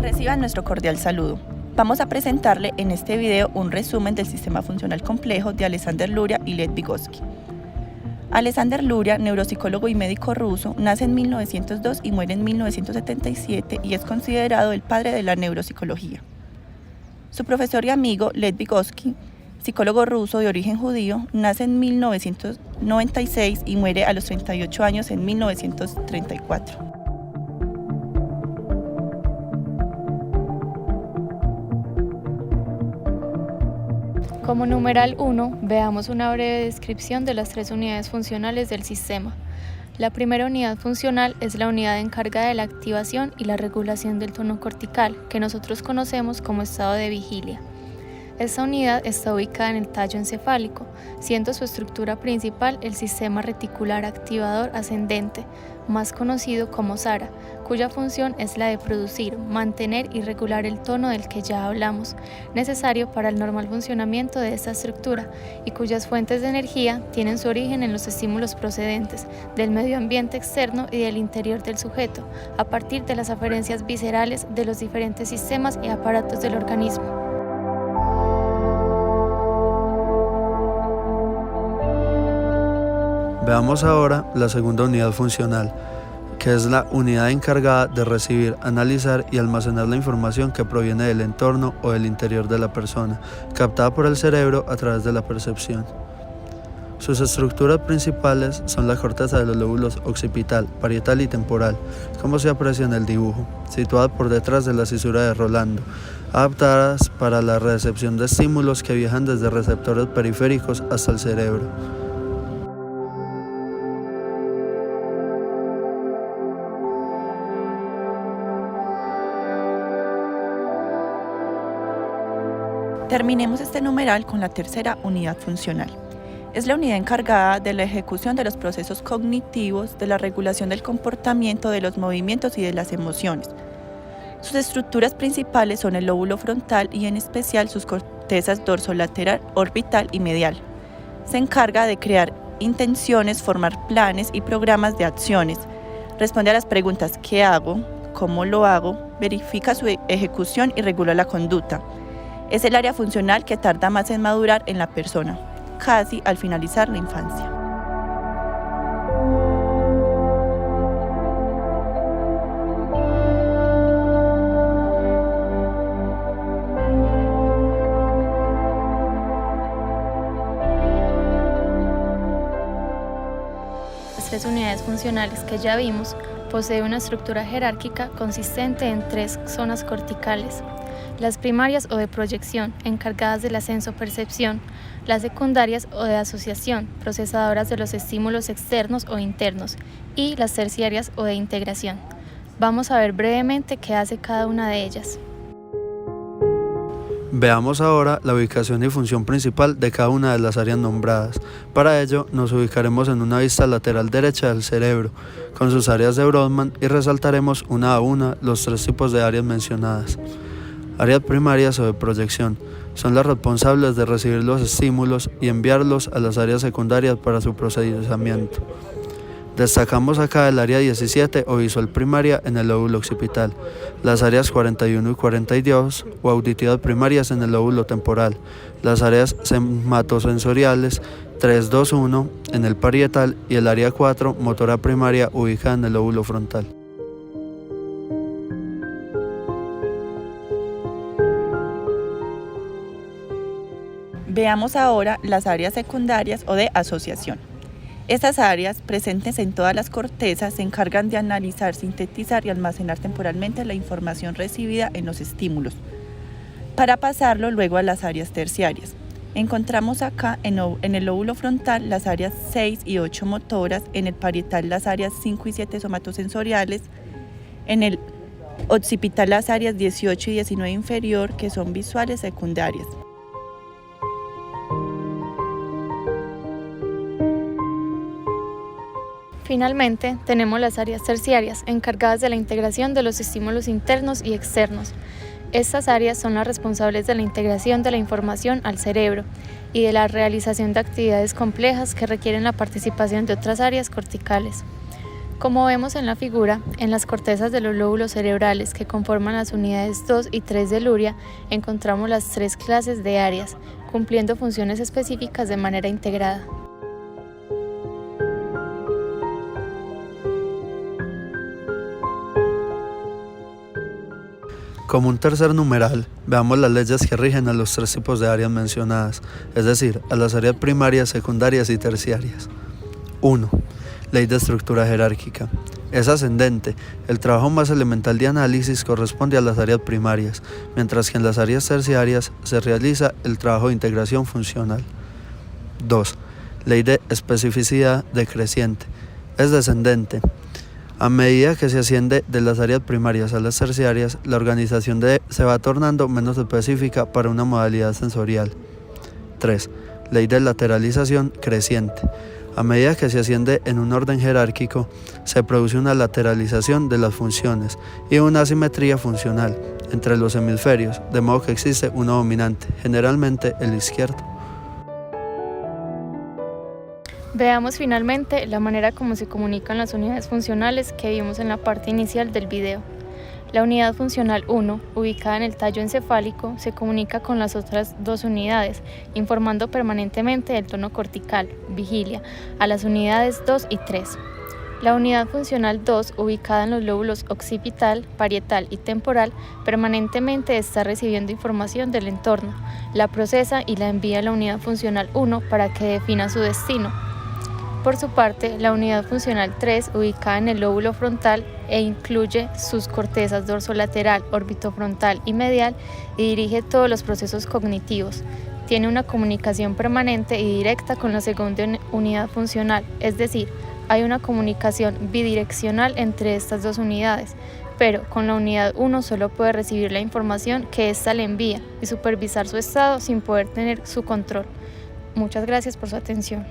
Reciban nuestro cordial saludo. Vamos a presentarle en este video un resumen del sistema funcional complejo de Alexander Luria y Lev Vygotsky. Alexander Luria, neuropsicólogo y médico ruso, nace en 1902 y muere en 1977 y es considerado el padre de la neuropsicología. Su profesor y amigo Lev Vygotsky, psicólogo ruso de origen judío, nace en 1996 y muere a los 38 años en 1934. Como numeral 1, veamos una breve descripción de las tres unidades funcionales del sistema. La primera unidad funcional es la unidad encargada de la activación y la regulación del tono cortical, que nosotros conocemos como estado de vigilia. Esta unidad está ubicada en el tallo encefálico, siendo su estructura principal el sistema reticular activador ascendente, más conocido como SARA, cuya función es la de producir, mantener y regular el tono del que ya hablamos, necesario para el normal funcionamiento de esta estructura y cuyas fuentes de energía tienen su origen en los estímulos procedentes del medio ambiente externo y del interior del sujeto, a partir de las aferencias viscerales de los diferentes sistemas y aparatos del organismo. Veamos ahora la segunda unidad funcional, que es la unidad encargada de recibir, analizar y almacenar la información que proviene del entorno o del interior de la persona, captada por el cerebro a través de la percepción. Sus estructuras principales son la corteza de los lóbulos occipital, parietal y temporal, como se aprecia en el dibujo, situada por detrás de la cisura de Rolando, adaptadas para la recepción de estímulos que viajan desde receptores periféricos hasta el cerebro. Terminemos este numeral con la tercera unidad funcional. Es la unidad encargada de la ejecución de los procesos cognitivos, de la regulación del comportamiento, de los movimientos y de las emociones. Sus estructuras principales son el lóbulo frontal y en especial sus cortezas dorsolateral, orbital y medial. Se encarga de crear intenciones, formar planes y programas de acciones. Responde a las preguntas ¿qué hago?, ¿cómo lo hago?, verifica su ejecución y regula la conducta. Es el área funcional que tarda más en madurar en la persona, casi al finalizar la infancia. Las tres unidades funcionales que ya vimos poseen una estructura jerárquica consistente en tres zonas corticales. Las primarias o de proyección, encargadas del ascenso-percepción, las secundarias o de asociación, procesadoras de los estímulos externos o internos, y las terciarias o de integración. Vamos a ver brevemente qué hace cada una de ellas. Veamos ahora la ubicación y función principal de cada una de las áreas nombradas. Para ello, nos ubicaremos en una vista lateral derecha del cerebro, con sus áreas de Brodmann, y resaltaremos una a una los tres tipos de áreas mencionadas. Áreas primarias o de proyección son las responsables de recibir los estímulos y enviarlos a las áreas secundarias para su procesamiento. Destacamos acá el área 17 o visual primaria en el lóbulo occipital, las áreas 41 y 42 o auditivas primarias en el lóbulo temporal, las áreas sematosensoriales 3, 2, 1 en el parietal y el área 4 motora primaria ubicada en el lóbulo frontal. Veamos ahora las áreas secundarias o de asociación. Estas áreas, presentes en todas las cortezas, se encargan de analizar, sintetizar y almacenar temporalmente la información recibida en los estímulos, para pasarlo luego a las áreas terciarias. Encontramos acá en el lóbulo frontal las áreas 6 y 8 motoras, en el parietal las áreas 5 y 7 somatosensoriales, en el occipital las áreas 18 y 19 inferior, que son visuales secundarias. Finalmente, tenemos las áreas terciarias, encargadas de la integración de los estímulos internos y externos. Estas áreas son las responsables de la integración de la información al cerebro y de la realización de actividades complejas que requieren la participación de otras áreas corticales. Como vemos en la figura, en las cortezas de los lóbulos cerebrales que conforman las unidades 2 y 3 de Luria, encontramos las 3 clases de áreas, cumpliendo funciones específicas de manera integrada. Como un tercer numeral, veamos las leyes que rigen a los 3 tipos de áreas mencionadas, es decir, a las áreas primarias, secundarias y terciarias. 1. Ley de estructura jerárquica. Es ascendente. El trabajo más elemental de análisis corresponde a las áreas primarias, mientras que en las áreas terciarias se realiza el trabajo de integración funcional. 2. Ley de especificidad decreciente. Es descendente. A medida que se asciende de las áreas primarias a las terciarias, la organización se va tornando menos específica para una modalidad sensorial. 3. Ley de lateralización creciente. A medida que se asciende en un orden jerárquico, se produce una lateralización de las funciones y una asimetría funcional entre los hemisferios, de modo que existe uno dominante, generalmente el izquierdo. Veamos finalmente la manera como se comunican las unidades funcionales que vimos en la parte inicial del video. La unidad funcional 1, ubicada en el tallo encefálico, se comunica con las otras 2 unidades, informando permanentemente del tono cortical, vigilia, a las unidades 2 y 3. La unidad funcional 2, ubicada en los lóbulos occipital, parietal y temporal, permanentemente está recibiendo información del entorno, la procesa y la envía a la unidad funcional 1 para que defina su destino. Por su parte, la unidad funcional 3, ubicada en el lóbulo frontal e incluye sus cortezas dorsolateral, orbitofrontal y medial, y dirige todos los procesos cognitivos. Tiene una comunicación permanente y directa con la segunda unidad funcional, es decir, hay una comunicación bidireccional entre estas 2 unidades, pero con la unidad 1 solo puede recibir la información que ésta le envía y supervisar su estado sin poder tener su control. Muchas gracias por su atención.